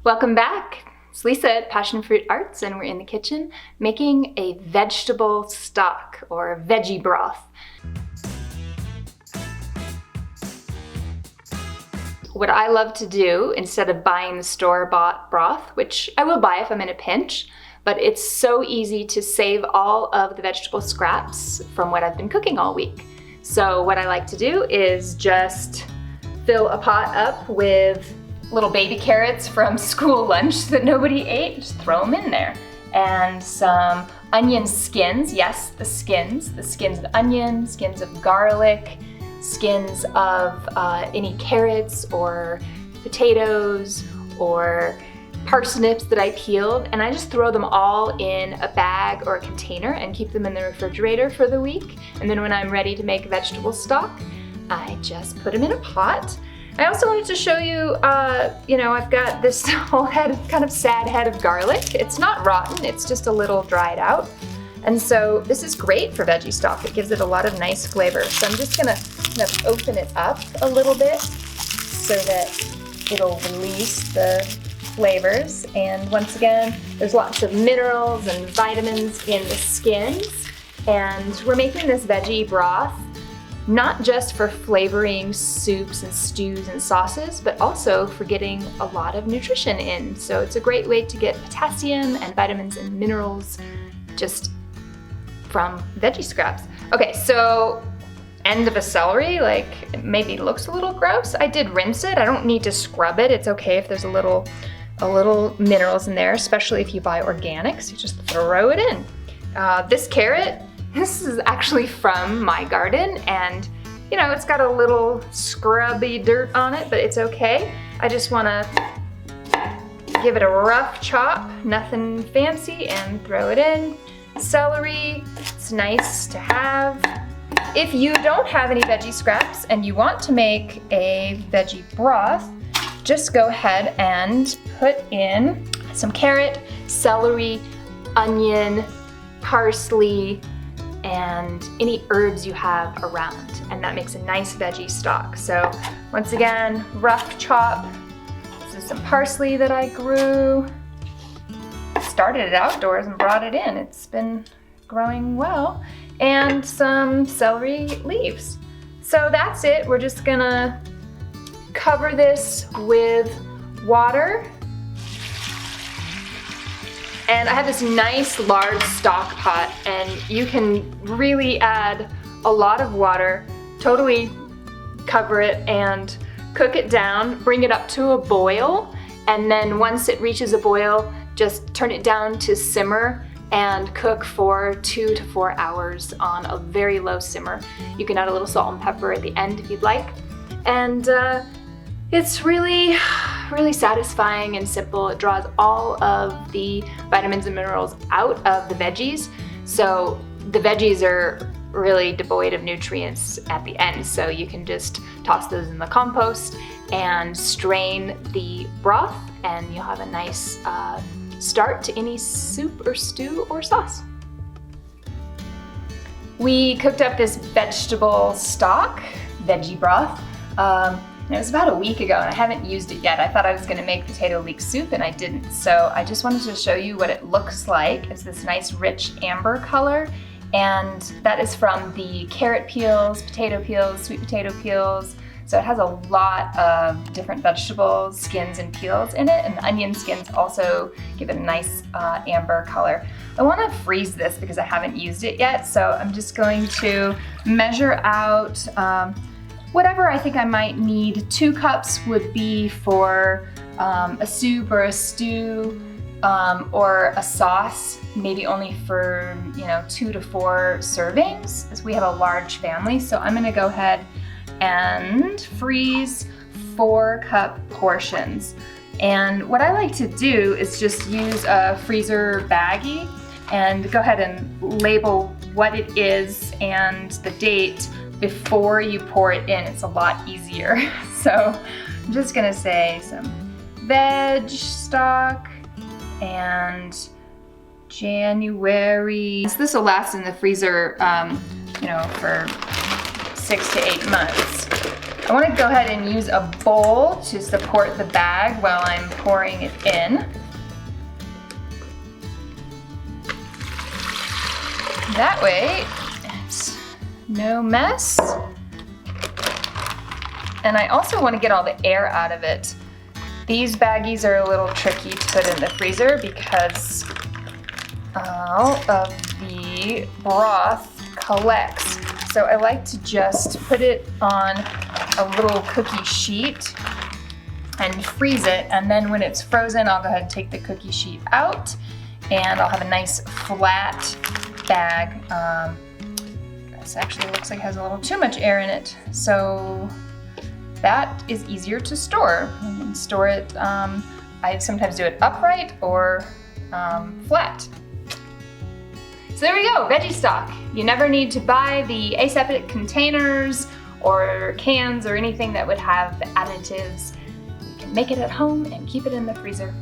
Welcome back. It's Lisa at Passionfruit Arts, and we're in the kitchen making a vegetable stock or veggie broth. What I love to do instead of buying the store-bought broth, which I will buy if I'm in a pinch, but it's so easy to save all of the vegetable scraps from what I've been cooking all week. So what I like to do is just fill a pot up with little baby carrots from school lunch that nobody ate, just throw them in there. And some onion skins, yes, the skins of onion, skins of garlic, skins of any carrots or potatoes or parsnips that I peeled, and I just throw them all in a bag or a container and keep them in the refrigerator for the week. And then when I'm ready to make vegetable stock, I just put them in a pot. I also wanted to show you, I've got this whole kind of sad head of garlic. It's not rotten, it's just a little dried out. And so this is great for veggie stock. It gives it a lot of nice flavor. So I'm just gonna kind of open it up a little bit so that it'll release the flavors. And once again, there's lots of minerals and vitamins in the skins. And we're making this veggie broth not just for flavoring soups and stews and sauces, but also for getting a lot of nutrition in. So it's a great way to get potassium and vitamins and minerals just from veggie scraps. Okay, so end of a celery, like maybe looks a little gross. I did rinse it. I don't need to scrub it. It's okay if there's a little minerals in there, especially if you buy organics. You just throw it in. This carrot, this is actually from my garden, and it's got a little scrubby dirt on it, but it's okay. I just wanna give it a rough chop, nothing fancy, and throw it in. Celery, it's nice to have. If you don't have any veggie scraps and you want to make a veggie broth, just go ahead and put in some carrot, celery, onion, parsley, and any herbs you have around, and that makes a nice veggie stock. So once again, rough chop. This is some parsley that I grew. Started it outdoors and brought it in. It's been growing well. And some celery leaves. So that's it. We're just gonna cover this with water. And I have this nice large stock pot, and you can really add a lot of water, totally cover it and cook it down, bring it up to a boil, and then once it reaches a boil, just turn it down to simmer and cook for 2 to 4 hours on a very low simmer. You can add a little salt and pepper at the end if you'd like. And it's really satisfying and simple. It draws all of the vitamins and minerals out of the veggies. So the veggies are really devoid of nutrients at the end. So you can just toss those in the compost and strain the broth, and you'll have a nice start to any soup or stew or sauce. We cooked up this vegetable stock, veggie broth. It was about a week ago, and I haven't used it yet. I thought I was gonna make potato leek soup, and I didn't. So I just wanted to show you what it looks like. It's this nice rich amber color, and that is from the carrot peels, potato peels, sweet potato peels. So it has a lot of different vegetables, skins, and peels in it, and the onion skins also give it a nice amber color. I wanna freeze this because I haven't used it yet, so I'm just going to measure out whatever I think I might need. 2 cups would be for a soup or a stew or a sauce, maybe only for 2 to 4 servings, as we have a large family. So I'm gonna go ahead and freeze 4-cup portions. And what I like to do is just use a freezer baggie and go ahead and label what it is and the date before you pour it in. It's a lot easier. So I'm just gonna say some veg stock and January. This will last in the freezer, for 6 to 8 months. I want to go ahead and use a bowl to support the bag while I'm pouring it in. That way, it's no mess. And I also want to get all the air out of it. These baggies are a little tricky to put in the freezer because all of the broth collects. So I like to just put it on a little cookie sheet and freeze it, and then when it's frozen, I'll go ahead and take the cookie sheet out and I'll have a nice flat bag. This actually looks like it has a little too much air in it, so that is easier to store. You can store it, I sometimes do it upright or flat. So there we go, veggie stock. You never need to buy the aseptic containers or cans or anything that would have additives. You can make it at home and keep it in the freezer.